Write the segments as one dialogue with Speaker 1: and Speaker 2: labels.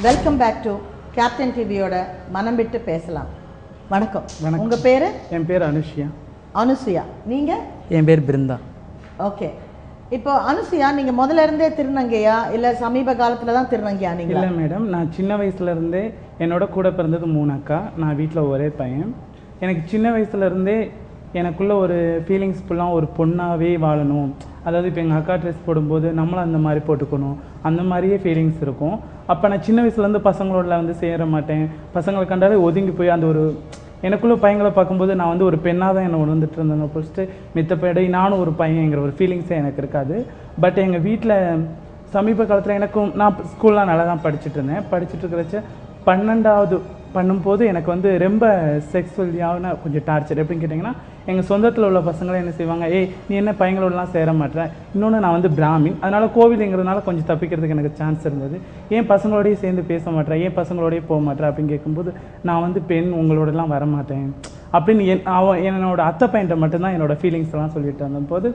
Speaker 1: Welcome back to captain டிவியோட மனம் விட்டு பேசலாம். வணக்கம். உங்கள் பேர்?
Speaker 2: என் பேர் அனுஷியா.
Speaker 1: அனுசுயா. நீங்கள்?
Speaker 3: என் பேர் பிருந்தா.
Speaker 1: ஓகே. இப்போ அனுசுயா, நீங்கள் முதல்ல இருந்தே திருநங்கையா இல்லை சமீப காலத்தில் தான் திருநங்கையா? நீங்கள்?
Speaker 2: இல்லை மேடம், நான் சின்ன வயசுலேருந்தே என்னோட கூட பிறந்தது 3 அக்கா. நான் வீட்டில் ஒரே பையன். எனக்கு சின்ன வயசுலேருந்தே எனக்குள்ள ஒரு ஃபீலிங்ஸ் ஃபுல்லாக ஒரு பொண்ணாகவே வாழணும். அதாவது இப்போ எங்கள் அக்கா ட்ரெஸ் போடும்போது நம்மளும் அந்த மாதிரி போட்டுக்கணும், அந்த மாதிரியே ஃபீலிங்ஸ் இருக்கும். அப்போ நான் சின்ன வயசுலேருந்து பசங்களோட வந்து சேர மாட்டேன். பசங்களை கண்டாலே ஒதுங்கி போய் அந்த ஒரு எனக்குள்ளே பையங்களை பார்க்கும்போது நான் வந்து ஒரு பெண்ணாக தான் என்னை உணர்ந்துட்டு இருந்தேன். ஃபஸ்ட்டு மித்தப்படி நானும் ஒரு பையங்கிற ஒரு ஃபீலிங்ஸே எனக்கு இருக்காது. பட் எங்கள் வீட்டில் சமீப காலத்தில் எனக்கும் நான் ஸ்கூல்லாம் நல்லா தான் படிச்சுட்டு இருந்தேன். படிச்சுட்டு இருக்கிறச்ச 12வது பண்ணும்போது எனக்கு வந்து ரொம்ப செக்ஸுவலியான கொஞ்சம் டார்ச்சர். எப்படின்னு கேட்டிங்கன்னா, எங்கள் சொந்தத்தில் உள்ள பசங்களை என்ன செய்வாங்க, நீ என்ன பையங்களோடலாம் சேர மாட்டேன். இன்னொன்று நான் வந்து பிராமின், அதனால் கோவிலுங்கிறதுனால கொஞ்சம் தப்பிக்கிறதுக்கு எனக்கு சான்ஸ் இருந்தது. ஏன் பசங்களோடய சேர்ந்து பேச மாட்டேன், ஏன் பசங்களோடய போக மாட்டேன் அப்படின்னு கேட்கும்போது, நான் வந்து பெண் உங்களோடலாம் வரமாட்டேன் அப்படின்னு என்னோட அத்தை பையன்ட்ட மட்டும்தான் என்னோடய ஃபீலிங்ஸ்லாம் சொல்லிட்டு வந்தபோது,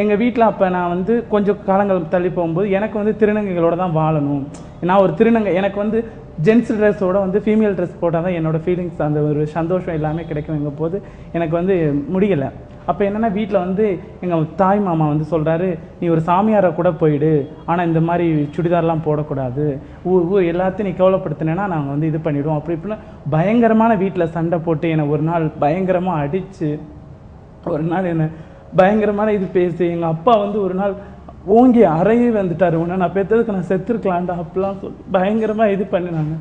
Speaker 2: எங்கள் வீட்டில் அப்போ நான் வந்து கொஞ்சம் காலங்கள் தள்ளி போகும்போது எனக்கு வந்து திருநங்கைகளோடு தான் வாழணும். நான் ஒரு திருநங்கை, எனக்கு வந்து ஜென்ஸ் ட்ரெஸ்ஸோட வந்து ஃபீமேல் ட்ரெஸ் போட்டால் தான் என்னோடய ஃபீலிங்ஸ், அந்த ஒரு சந்தோஷம் எல்லாமே கிடைக்குங்கும் போது எனக்கு வந்து முடியலை. அப்போ என்னென்னா, வீட்டில் வந்து எங்கள் தாய் மாமா வந்து சொல்கிறாரு, நீ ஒரு சாமியாரை கூட போயிடு, ஆனால் இந்த மாதிரி சுடிதார்லாம் போடக்கூடாது, எல்லாத்தையும் நீ கேவலப்படுத்தினேன்னா நாங்கள் வந்து இது பண்ணிவிடுவோம் அப்படி இப்படின்னு பயங்கரமான வீட்டில் சண்டை போட்டு என்னை ஒரு நாள் பயங்கரமாக அடித்து, ஒரு நாள் என்னை பயங்கரமான இது பேசி எங்கள் அப்பா வந்து ஒரு நாள் ஓங்கி அறையே வந்துட்டார். உன்னை நான் பெற்றதுக்கு நான் செத்துருக்கலான்டா அப்படிலாம் சொல்லி பயங்கரமாக இது பண்ணினாங்க.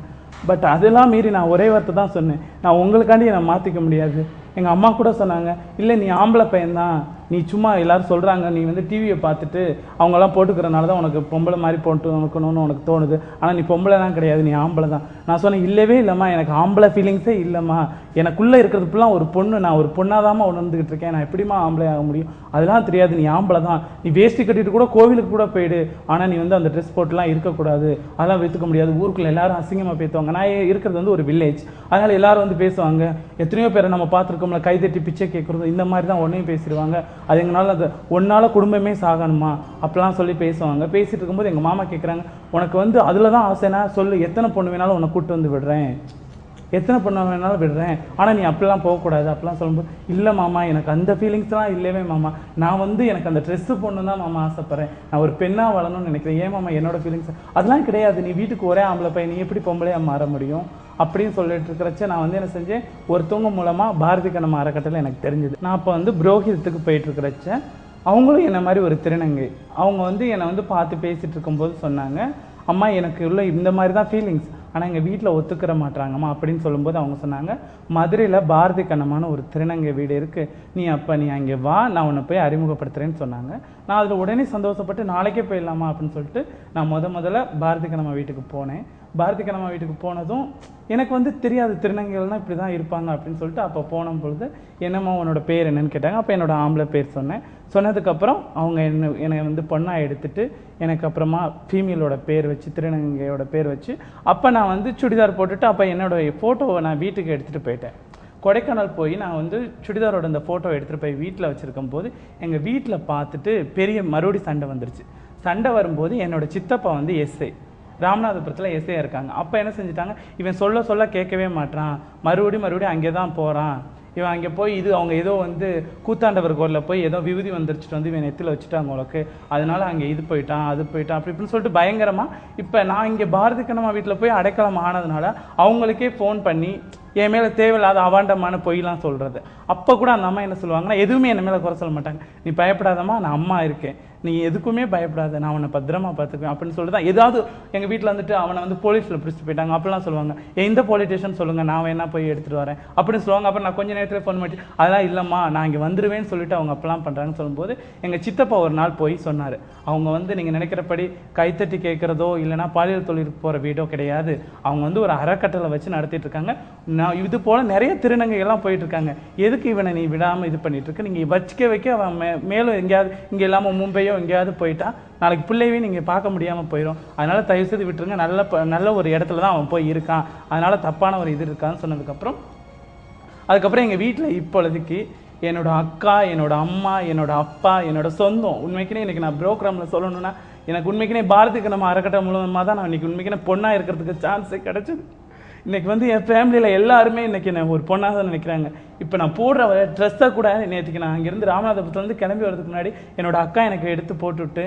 Speaker 2: பட் அதெல்லாம் மீறி நான் ஒரே வார்த்தை தான் சொன்னேன், நான் உங்களுக்காண்டி என்னை மாற்றிக்க முடியாது. எங்கள் அம்மா கூட சொன்னாங்க, இல்லை நீ ஆம்பளை பையன்தான், நீ சும்மா எல்லோரும் சொல்கிறாங்க, நீ வந்து டிவியை பார்த்துட்டு அவங்களாம் போட்டுக்கிறனால தான் உனக்கு பொம்பளை மாதிரி போட்டு இருக்கணும்னு உனக்கு தோணுது, ஆனால் நீ பொம்பளை தான் கிடையாது, நீ ஆம்பளை தான். நான் சொன்னேன், இல்லவே இல்லைம்மா, எனக்கு ஆம்பளை ஃபீலிங்ஸே இல்லைம்மா, எனக்குள்ளே இருக்கிறது ஃபுல்லாக ஒரு பொண்ணு, நான் ஒரு பொண்ணாக தாம்மா உணர்ந்துக்கிட்டு இருக்கேன், நான் எப்படிமா ஆம்பளை ஆக முடியும், அதெல்லாம் தெரியாது, நீ ஆம்பளை தான், நீ வேஷ்டி கட்டிட்டு கூட கோவிலுக்கு கூட போயிடு, ஆனால் நீ வந்து அந்த ட்ரெஸ் போட்டுலாம் இருக்கக்கூடாது, அதெல்லாம் வைத்துக்க முடியாது, ஊருக்குள்ளே எல்லாரும் அசிங்கமாக பேசுவாங்க. நான் இருக்கிறது வந்து ஒரு வில்லேஜ், அதனால் எல்லாரும் வந்து பேசுவாங்க, எத்தனையோ பேரை நம்ம பார்த்துருக்கோம்ல, கைதட்டி பிச்சை கேட்குறது, இந்த மாதிரி தான் ஒன்றையும் பேசிடுவாங்க, அது எங்களால் அது ஒன்றால் குடும்பமே சாகணுமா அப்படிலாம் சொல்லி பேசுவாங்க. பேசிகிட்டு இருக்கும்போது எங்கள் மாமா கேட்குறாங்க, உனக்கு வந்து அதில் தான் ஆசைனா சொல்லு, எத்தனை பொண்ணு வேணாலும் உன்னை கூப்பிட்டு வந்து விடுறேன், எத்தனை பொண்ணு வேணாலும் விடுறேன், ஆனால் நீ அப்படிலாம் போகக்கூடாது அப்படிலாம் சொல்லும்போது, இல்லை மாமா எனக்கு அந்த ஃபீலிங்ஸ்லாம் இல்லவே மாமா, நான் வந்து எனக்கு அந்த ட்ரெஸ்ஸு பொண்ணு தான் மாமா ஆசைப்பட்றேன், நான் ஒரு பெண்ணாக வளரணும்னு நினைக்கிறேன், ஏன் மாமா என்னோட ஃபீலிங்ஸ் அதெல்லாம் கிடையாது, நீ வீட்டுக்கு ஒரே ஆம்பளை பையன், நீ எப்படி பொம்பளையாக மாற முடியும் அப்படின்னு சொல்லிட்டு இருக்கிறச்ச நான் வந்து என்ன செஞ்சேன், ஒருத்தவங்க மூலமாக பாரதி கண்ணம்மா அறக்கட்டளை எனக்கு தெரிஞ்சுது. நான் அப்போ வந்து புரோகிதத்துக்கு போயிட்டு இருக்கிறச்ச அவங்களும் என்ன மாதிரி ஒரு திருநங்கை, அவங்க வந்து என்னை வந்து பார்த்து பேசிகிட்டு இருக்கும்போது சொன்னாங்க, அம்மா எனக்கு உள்ள இந்த மாதிரி தான் ஃபீலிங்ஸ், ஆனால் எங்கள் வீட்டில் ஒத்துக்கிற மாட்டாங்கம்மா அப்படின்னு சொல்லும்போது அவங்க சொன்னாங்க, மதுரையில் பாரதி கண்ணம்மான ஒரு திருநங்கை வீடு இருக்குது, நீ அங்கே வா, நான் உன்னை போய் அறிமுகப்படுத்துகிறேன்னு சொன்னாங்க. நான் அதில் உடனே சந்தோஷப்பட்டு நாளைக்கே போயிடலாமா அப்படின்னு சொல்லிட்டு நான் முதல்ல பாரதி கண்ணம்மா வீட்டுக்கு போனேன். பாரதி கண்ணம்மா வீட்டுக்கு போனதும் எனக்கு வந்து தெரியாது திருநங்கைகள்னால் இப்படி தான் இருப்பாங்க அப்படின்னு சொல்லிட்டு அப்போ போன பொழுது, என்னம்மா உன்னோட பேர் என்னன்னு கேட்டாங்க. அப்போ என்னோடய ஆம்பளை பேர் சொன்னதுக்கப்புறம் அவங்க என்னை வந்து பொண்ணாக எடுத்துகிட்டு எனக்கு அப்புறமா ஃபீமேலோட பேர் வச்சு, திருநங்கையோட பேர் வச்சு, அப்போ நான் வந்து சுடிதார் போட்டுட்டு அப்போ என்னோடய ஃபோட்டோவை நான் வீட்டுக்கு எடுத்துகிட்டு போயிட்டேன். கொடைக்கானல் போய் நான் வந்து சுடிதாரோட அந்த ஃபோட்டோ எடுத்துகிட்டு போய் வீட்டில் வச்சுருக்கும் போது எங்கள் வீட்டில் பார்த்துட்டு பெரிய மறுபடி சண்டை வந்துருச்சு. சண்டை வரும்போது என்னோடய சித்தப்பா வந்து எஸ்ஐ, ராமநாதபுரத்தில் எஸ்ஐயாக இருக்காங்க. அப்போ என்ன செஞ்சுட்டாங்க, இவன் சொல்ல கேட்கவே மாட்டான், மறுபடியும் அங்கே தான் போகிறான், இவன் அங்கே போய் இது அவங்க ஏதோ வந்து கூத்தாண்டவர் கோரில் போய் ஏதோ விபூதி வந்துருச்சுட்டு வந்து இவன் நெத்தியில் வச்சுட்டாங்க உங்களுக்கு, அதனால அங்கே இது போயிட்டான் அது போயிட்டான் அப்படி இப்படின்னு சொல்லிட்டு பயங்கரமாக. இப்போ நான் இங்கே பாரதி கண்ணம்மா வீட்டில் போய் அடைக்கலம் ஆனதுனால அவங்களுக்கே ஃபோன் பண்ணி என் மேலே தேவையில்லாத அவாண்டமான பொய்லாம் சொல்கிறது. அப்போ கூட அந்த அம்மா என்ன சொல்லுவாங்கன்னா, எதுவுமே என் மேலே குறை சொல்ல மாட்டாங்க, நீ பயப்படாதம்மா, நான் அம்மா இருக்கேன், நீ எதுக்குமே பயப்படாத, நான் அவனை பத்திரமா பார்த்துக்குவேன் அப்படின்னு சொல்லிட்டு தான். ஏதாவது எங்கள் வீட்டில் வந்துட்டு அவனை வந்து போலீஸில் பிடிச்சிட்டு போயிட்டாங்க அப்படிலாம் சொல்லுவாங்க, எந்த போலீஸ் ஸ்டேஷன் சொல்லுங்கள், நான் வேணா போய் எடுத்துகிட்டு வரேன் அப்படின்னு சொல்லுவாங்க. அப்புறம் நான் கொஞ்சம் நேரத்தில் ஃபோன் பண்ணி, அதெல்லாம் இல்லைம்மா நான் இங்கே வந்துடுவேன்னு சொல்லிட்டு அவங்க அப்பெல்லாம் பண்ணுறாங்கன்னு சொல்லும்போது எங்கள் சித்தப்பா ஒரு நாள் போய் சொன்னார், அவங்க வந்து நீங்கள் நினைக்கிறபடி கைத்தட்டி கேட்குறதோ இல்லைனா பாலியல் தொழிலுக்கு போகிற வீடோ கிடையாது, அவங்க வந்து ஒரு அறக்கட்டளை வச்சு நடத்திட்டு இருக்காங்க, நான் இது போல் நிறைய திருநங்கைகள்லாம் போயிட்டு இருக்காங்க, எதுக்கு இவனை நீ விடாமல் இது பண்ணிட்டு இருக்க, நீங்கள் வைக்க அவன் மேலும் எங்கேயாவது இங்கே இல்லாமல் மும்பையோ எங்கேயாவது போயிட்டா நாளைக்கு பிள்ளைவே நீங்கள் பார்க்க முடியாமல் போயிடும், அதனால் தயவுசெய்து விட்டுருங்க, நல்ல ஒரு இடத்துல தான் அவன் போய் இருக்கான், அதனால் தப்பான ஒரு இது இருக்கான்னு சொன்னதுக்கப்புறம் அதுக்கப்புறம் எங்கள் வீட்டில் இப்பொழுதுக்கு என்னோட அக்கா, என்னோட அம்மா, என்னோட அப்பா, என்னோட சொந்தம். உண்மைக்குனே இன்னைக்கு நான் ப்ரோக்ராமில் சொல்லணும்னா எனக்கு உண்மைக்குனே பாரதிக்கு நம்ம அறக்கட்டளை மூலமாக தான் நான் இன்னைக்கு உண்மைக்குனே பொண்ணாக இருக்கிறதுக்கு சான்ஸே கிடைச்சது. இன்னைக்கு வந்து என் ஃபேமிலியில் எல்லாருமே இன்னைக்கு என்ன ஒரு பொண்ணாக தான் நினைக்கிறாங்க. இப்போ நான் போடுற ட்ரெஸ்ஸை கூட நேற்றுக்கு நான் அங்கேருந்து ராமநாதபுரத்துலேருந்து கிளம்பி வரதுக்கு முன்னாடி என்னோட அக்கா எனக்கு எடுத்து போட்டுவிட்டு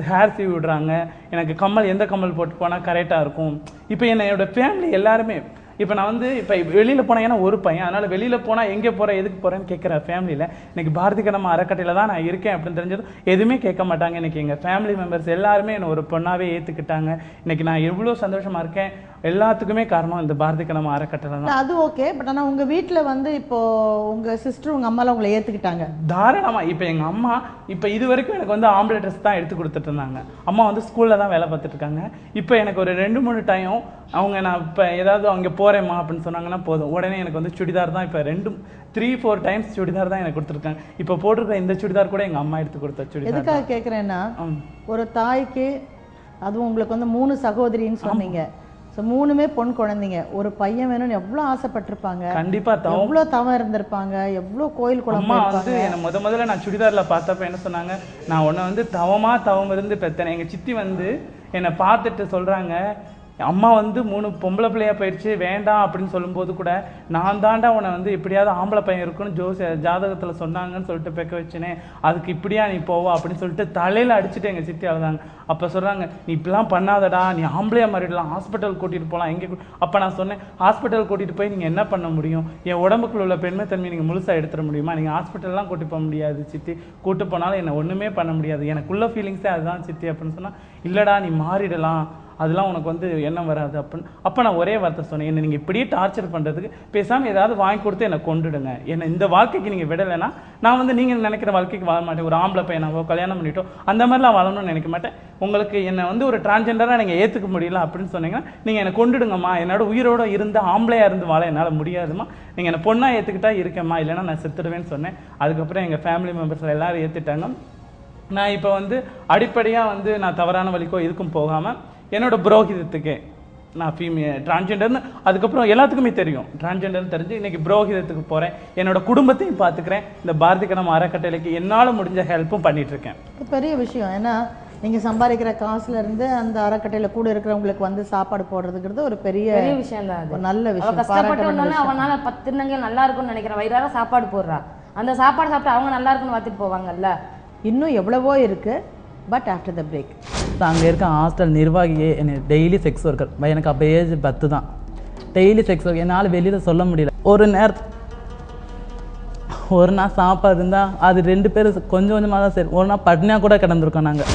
Speaker 2: ஹேர் சீவி விடுறாங்க. எனக்கு கம்மல் எந்த கம்மல் போட்டு போனால் கரெக்டாக இருக்கும். இப்போ என்னோட ஃபேமிலி எல்லாருமே இப்போ நான் வந்து இப்போ வெளியில் போனேன், ஏன்னா ஒரு பையன், அதனால் வெளியில் போனால் எங்கே போகிறேன் எதுக்கு போகிறேன்னு கேட்குற ஃபேமிலியில் இன்னைக்கு பாரதி கடமை அறக்கட்டையில் தான் நான் இருக்கேன் அப்படின்னு தெரிஞ்சதும் எதுவுமே கேட்க மாட்டாங்க. இன்றைக்கி எங்கள் ஃபேமிலி மெம்பர்ஸ் எல்லாருமே என்னை ஒரு பொண்ணாகவே ஏற்றுக்கிட்டாங்க. இன்றைக்கி நான் எவ்வளோ சந்தோஷமாக இருக்கேன். எல்லாத்துக்குமே காரணம் இந்த பாரதி கடமை அறக்கட்டளை தான்.
Speaker 1: அது ஓகே, பட் ஆனால் உங்கள் வீட்டில் வந்து இப்போது உங்கள் சிஸ்டர் உங்கள் அம்மாலாம் உங்களை ஏற்றுக்கிட்டாங்க
Speaker 2: தாராளமாக. இப்போ எங்கள் அம்மா இப்போ இது வரைக்கும் எனக்கு வந்து ஆம்பளை ட்ரெஸ் தான் எடுத்து கொடுத்துட்டு இருந்தாங்க. அம்மா வந்து ஸ்கூலில் தான் வேலை பார்த்துட்டு இருக்காங்க. இப்போ எனக்கு ஒரு 2-3 டைம் அவங்க நான் இப்போ ஏதாவது அங்கே போகிறேம்மா அப்படின்னு சொன்னாங்கன்னா போதும், உடனே எனக்கு வந்து சுடிதார் தான் இப்போ 3-4 டைம்ஸ் சுடிதார் தான் எனக்கு கொடுத்துருக்காங்க. இப்போ போட்டிருக்க இந்த சுடிதார் கூட எங்கள் அம்மா எடுத்து கொடுத்த சுடிதார்.
Speaker 1: எதுக்காக கேட்குறேன்னா, ஒரு தாய்க்கு அதுவும் உங்களுக்கு வந்து 3 சகோதரின்னு சொன்னீங்க. ஸோ 3மே பொன் குழந்தைங்க, ஒரு பையன் வேணும்னு எவ்வளோ ஆசைப்பட்டிருப்பாங்க.
Speaker 2: கண்டிப்பாக
Speaker 1: எவ்வளோ தவம் இருந்திருப்பாங்க, எவ்வளோ கோயில் குளம்.
Speaker 2: வந்து என்னை முதல்ல நான் சுடிதாரில் பார்த்தப்ப என்ன சொன்னாங்க, நான் உன்னை வந்து தவம் இருந்து பெற்றேன். எங்கள் சித்தி வந்து என்னை பார்த்துட்டு சொல்கிறாங்க, அம்மா வந்து 3 பொம்பளை பிள்ளையா போயிடுச்சு வேண்டாம் அப்படின்னு சொல்லும்போது கூட நான் தாண்டா உன்னை வந்து எப்படியாவது ஆம்பளை பையன் இருக்குன்னு ஜாதகத்தில் சொன்னாங்கன்னு சொல்லிட்டு பெக்க வச்சுனே, அதுக்கு இப்படியா நீ போவா அப்படின்னு சொல்லிட்டு தலையில் அடிச்சுட்டு எங்கள் சித்தி அழுதாங்க. அப்போ சொல்கிறாங்க, நீ இப்படிலாம் பண்ணாதடா, நீ ஆம்பளையாக மாறிடலாம், ஹாஸ்பிட்டல் கூட்டிகிட்டு போகலாம் எங்கே. அப்போ நான் சொன்னேன், ஹாஸ்பிட்டல் கூட்டிகிட்டு போய் நீங்கள் என்ன பண்ண முடியும்? என் உடம்புக்குள்ள உள்ள பெண்மைத்தன்மை நீங்கள் முழுசாக எடுத்துட முடியுமா? நீங்கள் ஹாஸ்பிட்டல்லாம் கூட்டி போக முடியாது சித்தி, கூட்டு போனாலும் என்னை ஒன்றுமே பண்ண முடியாது, எனக்குள்ள ஃபீலிங்ஸே அதுதான் சித்தி அப்படின்னு சொன்னால், இல்லைடா நீ மாறிடலாம், அதெல்லாம் உனக்கு வந்து எண்ணம் வராது அப்படின்னு. அப்போ நான் ஒரே வார்த்தை சொன்னேன், என்னை நீங்கள் இப்படியே டார்ச்சர் பண்ணுறதுக்கு பேசாமல் ஏதாவது வாங்கி கொடுத்து என்னை கொண்டுடுங்க. என்னை இந்த வாழ்க்கைக்கு நீங்கள் விடலைன்னா நான் வந்து நீங்கள் நினைக்கிற வாழ்க்கைக்கு வாழ மாட்டேன். ஒரு ஆம்பளை பையனாவோ கல்யாணம் பண்ணிட்டோ அந்த மாதிரிலாம் வாழணும்னு நினைக்க மாட்டேன். உங்களுக்கு என்னை வந்து ஒரு டிரான்ஜெண்டராக நீங்கள் ஏற்றுக்க முடியல அப்படின்னு சொன்னீங்கன்னா நீங்கள் என்னை கொண்டுடுங்கம்மா, என்னோட உயிரோடு இருந்து ஆம்பளையாக இருந்து வாழ என்னால் முடியாதுமா, நீங்கள் என்னை பொண்ணாக ஏற்றுக்கிட்டா இருக்கேம்மா, இல்லைன்னா நான் செத்துடுவேன்னு சொன்னேன். அதுக்கப்புறம் எங்கள் ஃபேமிலி மெம்பர்ஸ் எல்லாரும் ஏற்றுட்டாங்க. நான் இப்போ வந்து அடிப்படையாக வந்து நான் தவறான வழிக்கோ இதுக்கும் போகாமல் என்னோட புரோகிதத்துக்கு நான் டிரான்ஜெண்டர்னு அதுக்கப்புறம் எல்லாத்துக்குமே தெரியும், டிரான்ஜெண்டர்னு தெரிஞ்சு இன்றைக்கி புரோகிதத்துக்கு போகிறேன். என்னோட குடும்பத்தையும் பார்த்துக்கிறேன். இந்த பாரதி கடமை அறக்கட்டளைக்கு என்னால் முடிஞ்ச ஹெல்ப்பும் பண்ணிகிட்ருக்கேன்.
Speaker 1: இது பெரிய விஷயம். ஏன்னா நீங்கள் சம்பாதிக்கிற காசுலேருந்து அந்த அறக்கட்டையில் கூட இருக்கிறவங்களுக்கு வந்து சாப்பாடு போடுறதுங்கிறது ஒரு பெரிய விஷயம் தான். அது நல்ல விஷயம்.
Speaker 3: கஷ்டப்பட்டு அவனால் 10 திருநங்கை நல்லா இருக்கும்னு நினைக்கிறேன், வயிறார சாப்பாடு போடுறா, அந்த சாப்பாடு சாப்பிட்டு அவங்க நல்லா இருக்குன்னு பார்த்துட்டு போவாங்கல்ல.
Speaker 1: இன்னும் எவ்வளவோ இருக்குது. பட் ஆஃப்டர் த பிரேக்
Speaker 4: அங்கே இருக்க ஹாஸ்டல் நிர்வாகியே என்னை டெய்லி செக்ஸ் ஒர்க்கர், எனக்கு அப்போ ஏஜ் 10 தான். டெய்லி செக்ஸ் ஒர்க் என்னால் வெளியில் சொல்ல முடியல. ஒரு நாள் சாப்பாடு இருந்தால் அது 2 பேர் கொஞ்சம் கொஞ்சமாக தான் சரி, ஒரு நாள் பட்னியாக கூட கிடந்திருக்கோம் நாங்கள்.